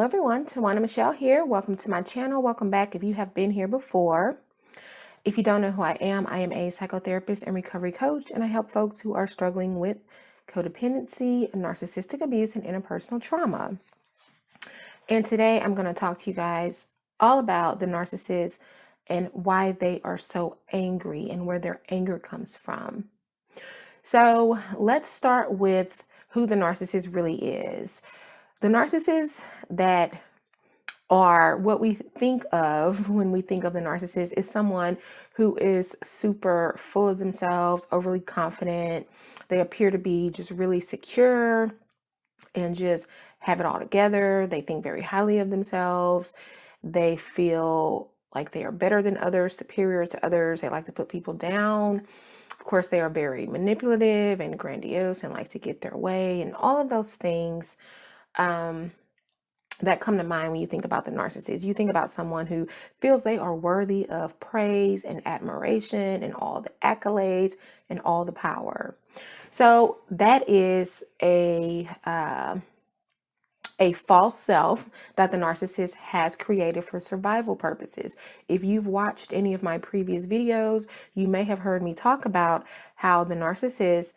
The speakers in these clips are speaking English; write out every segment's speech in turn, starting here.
everyone, Tawana Michelle here. Welcome to my channel. Welcome back if you have been here before. If you don't know who I am a psychotherapist and recovery coach, and I help folks who are struggling with codependency, narcissistic abuse, and interpersonal trauma. And today I'm going to talk to you guys all about the narcissist and why they are so angry and where their anger comes from. So let's start with who the narcissist really is. The narcissists that are what we think of when we think of the narcissist is someone who is super full of themselves, overly confident. They appear to be just really secure and just have it all together. They think very highly of themselves. They feel like they are better than others, superior to others. They like to put people down. Of course, they are very manipulative and grandiose and like to get their way and all of those things that come to mind when you think about the narcissist. You think about someone who feels they are worthy of praise and admiration and all the accolades and all the power. So that is a false self that the narcissist has created for survival purposes. If you've watched any of my previous videos, you may have heard me talk about how the narcissist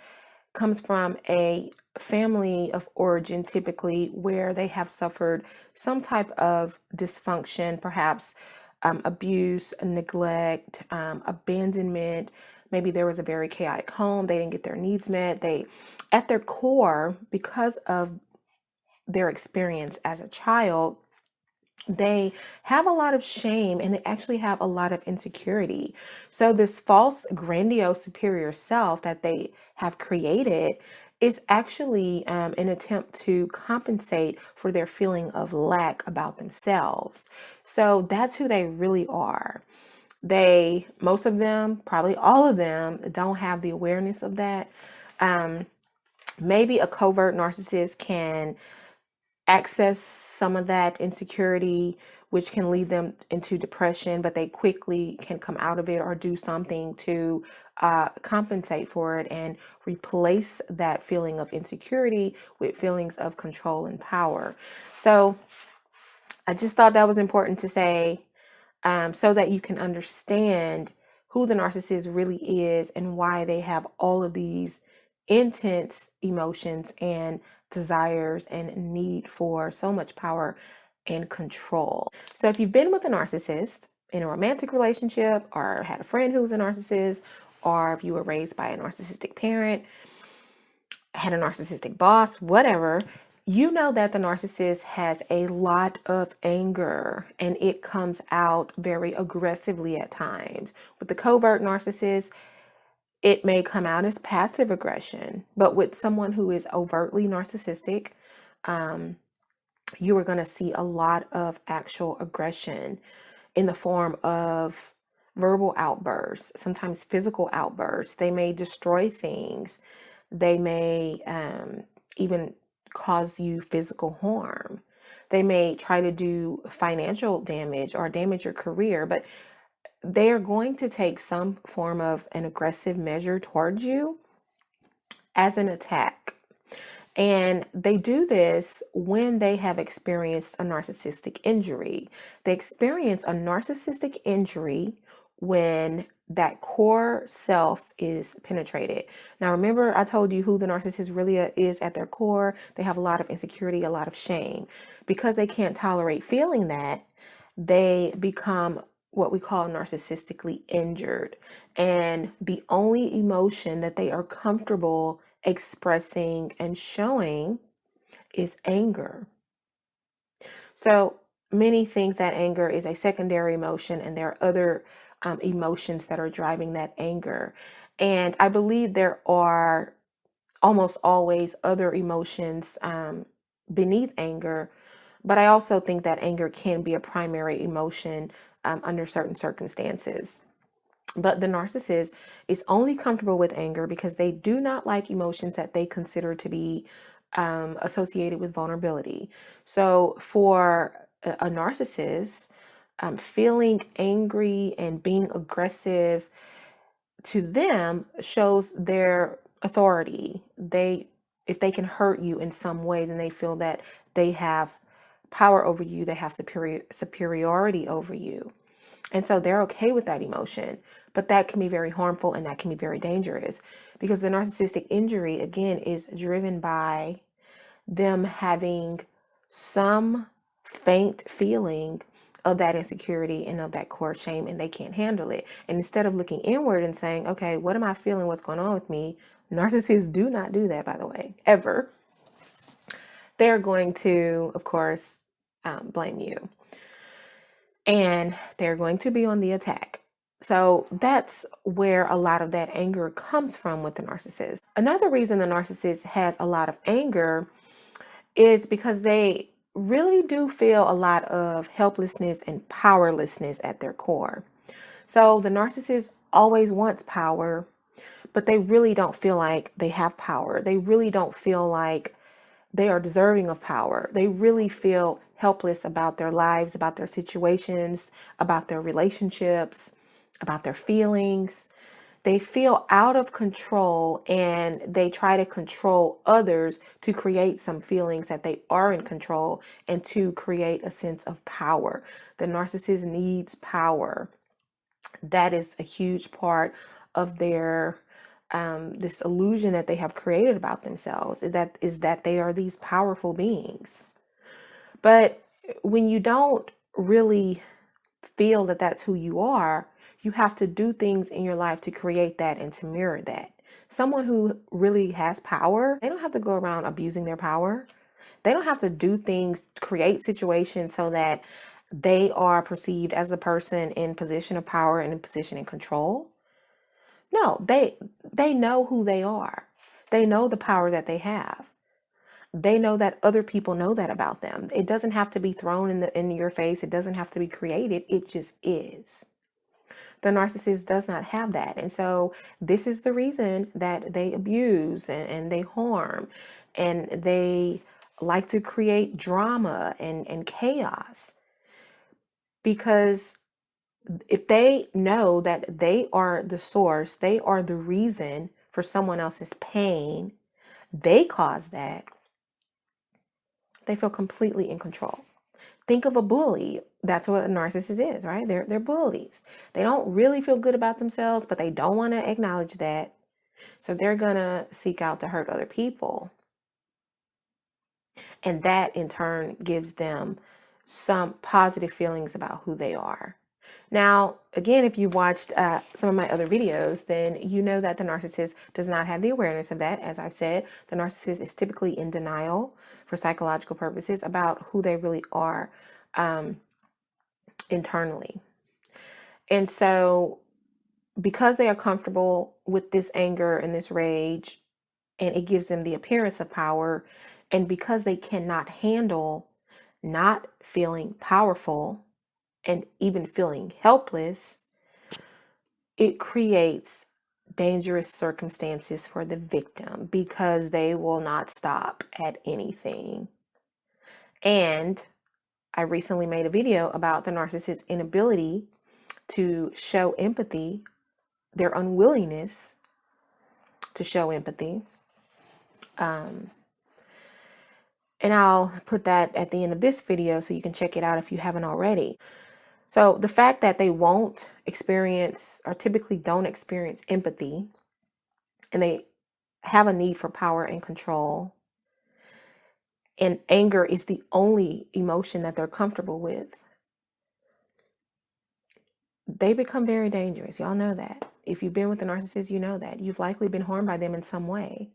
comes from a family of origin, typically where they have suffered some type of dysfunction, perhaps abuse, neglect, abandonment. Maybe there was a very chaotic home. They didn't get their needs met. They, at their core, because of their experience as a child, they have a lot of shame and they actually have a lot of insecurity. So this false, grandiose, superior self that they have created is actually an attempt to compensate for their feeling of lack about themselves. So that's who they really are. Most of them, probably all of them, don't have the awareness of that. Maybe a covert narcissist can access some of that insecurity, which can lead them into depression, but they quickly can come out of it or do something to compensate for it and replace that feeling of insecurity with feelings of control and power. So I just thought that was important to say so that you can understand who the narcissist really is and why they have all of these intense emotions and desires and need for so much power and control. So if you've been with a narcissist in a romantic relationship or had a friend who's a narcissist, or if you were raised by a narcissistic parent, had a narcissistic boss, whatever, you know that the narcissist has a lot of anger and it comes out very aggressively at times. With the covert narcissist, it may come out as passive aggression, but with someone who is overtly narcissistic, you are going to see a lot of actual aggression in the form of verbal outbursts, sometimes physical outbursts. They may destroy things. They may even cause you physical harm. They may try to do financial damage or damage your career, but they are going to take some form of an aggressive measure towards you as an attack. And they do this when they have experienced a narcissistic injury. They experience a narcissistic injury when that core self is penetrated. Now, remember, I told you who the narcissist really is at their core. They have a lot of insecurity, a lot of shame. Because they can't tolerate feeling that, they become what we call narcissistically injured. And the only emotion that they are comfortable expressing and showing is anger. So many think that anger is a secondary emotion and there are other emotions that are driving that anger. And I believe there are almost always other emotions beneath anger, but I also think that anger can be a primary emotion under certain circumstances. But the narcissist is only comfortable with anger because they do not like emotions that they consider to be associated with vulnerability. So for a narcissist, feeling angry and being aggressive to them shows their authority. If they can hurt you in some way, then they feel that they have power over you. They have superiority over you. And so they're okay with that emotion, but that can be very harmful and that can be very dangerous because the narcissistic injury, again, is driven by them having some faint feeling of that insecurity and of that core shame, and they can't handle it. And instead of looking inward and saying, okay, what am I feeling? What's going on with me? Narcissists do not do that, by the way, ever. They're going to, of course, blame you. And they're going to be on the attack. So that's where a lot of that anger comes from with the narcissist. Another reason the narcissist has a lot of anger is because they really do feel a lot of helplessness and powerlessness at their core. So the narcissist always wants power, but they really don't feel like they have power. They really don't feel like they are deserving of power. They really feel helpless about their lives, about their situations, about their relationships, about their feelings. They feel out of control and they try to control others to create some feelings that they are in control and to create a sense of power. The narcissist needs power. That is a huge part of their this illusion that they have created about themselves, is that they are these powerful beings. But when you don't really feel that that's who you are, you have to do things in your life to create that and to mirror that. Someone who really has power, they don't have to go around abusing their power. They don't have to do things, create situations so that they are perceived as the person in position of power and in position of control. No, they know who they are. They know the power that they have. They know that other people know that about them. It doesn't have to be thrown in your face. It doesn't have to be created. It just is. The narcissist does not have that. And so this is the reason that they abuse and they harm and they like to create drama and chaos. Because if they know that they are the source, they are the reason for someone else's pain, they cause that, they feel completely in control. Think of a bully. That's what a narcissist is, right? They're bullies. They don't really feel good about themselves, but they don't want to acknowledge that. So they're going to seek out to hurt other people. And that in turn gives them some positive feelings about who they are. Now, again, if you've watched some of my other videos, then you know that the narcissist does not have the awareness of that. As I've said, the narcissist is typically in denial for psychological purposes about who they really are internally. And so because they are comfortable with this anger and this rage, and it gives them the appearance of power, and because they cannot handle not feeling powerful and even feeling helpless, it creates dangerous circumstances for the victim because they will not stop at anything. And I recently made a video about the narcissist's inability to show empathy, their unwillingness to show empathy. And I'll put that at the end of this video so you can check it out if you haven't already. So the fact that they won't experience or typically don't experience empathy, and they have a need for power and control, and anger is the only emotion that they're comfortable with, they become very dangerous. Y'all know that. If you've been with a narcissist, you know that. You've likely been harmed by them in some way.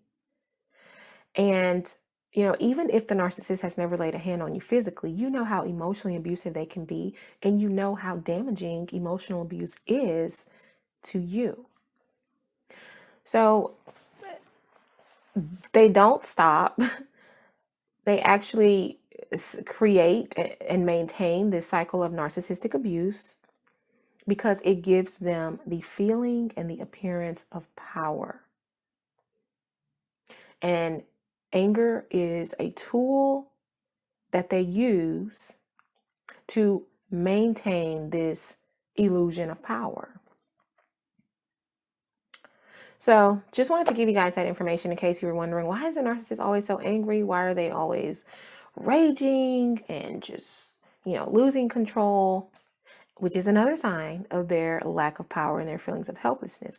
And, you know, even if the narcissist has never laid a hand on you physically, you know how emotionally abusive they can be, and you know how damaging emotional abuse is to you. So they don't stop. They actually create and maintain this cycle of narcissistic abuse because it gives them the feeling and the appearance of power. And anger is a tool that they use to maintain this illusion of power. So just wanted to give you guys that information in case you were wondering, why is the narcissist always so angry? Why are they always raging and just, losing control, which is another sign of their lack of power and their feelings of helplessness.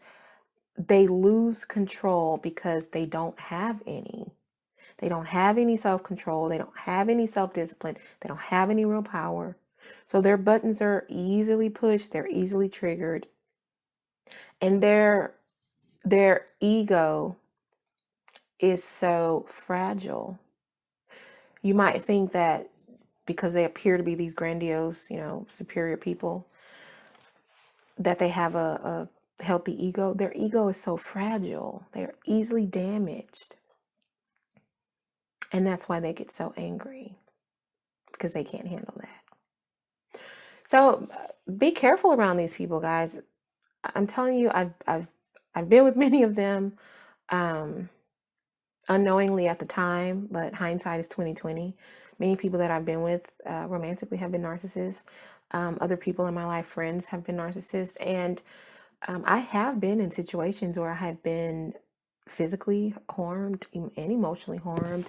They lose control because they don't have any. They don't have any self-control. They don't have any self-discipline. They don't have any real power. So their buttons are easily pushed. They're easily triggered. And their ego is so fragile. You might think that because they appear to be these grandiose, superior people, that they have a healthy ego. Their ego is so fragile. They're easily damaged. And that's why they get so angry, because they can't handle that. So be careful around these people, guys. I'm telling you, I've been with many of them, unknowingly at the time, but hindsight is 2020. Many people that I've been with romantically have been narcissists. Other people in my life, friends, have been narcissists, and I have been in situations where I have been physically harmed and emotionally harmed,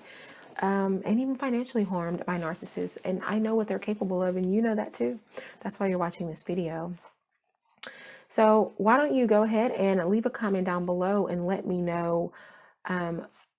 and even financially harmed by narcissists. And I know what they're capable of, and you know that too. That's why you're watching this video. So why don't you go ahead and leave a comment down below and let me know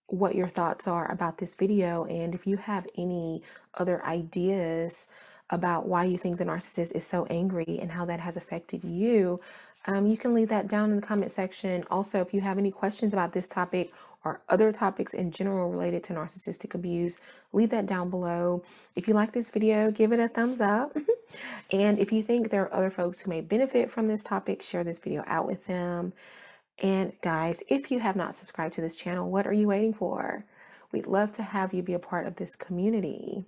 what your thoughts are about this video. And if you have any other ideas about why you think the narcissist is so angry and how that has affected you, you can leave that down in the comment section. Also, if you have any questions about this topic or other topics in general related to narcissistic abuse, leave that down below. If you like this video, give it a thumbs up. And if you think there are other folks who may benefit from this topic, share this video out with them. And guys, if you have not subscribed to this channel, what are you waiting for? We'd love to have you be a part of this community.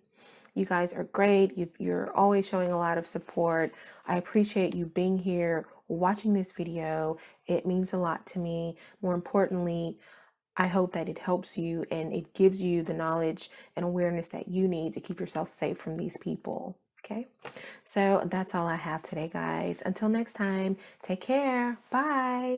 You guys are great. You're always showing a lot of support. I appreciate you being here, watching this video. It means a lot to me. More importantly, I hope that it helps you and it gives you the knowledge and awareness that you need to keep yourself safe from these people. Okay, so that's all I have today, guys. Until next time, take care. Bye.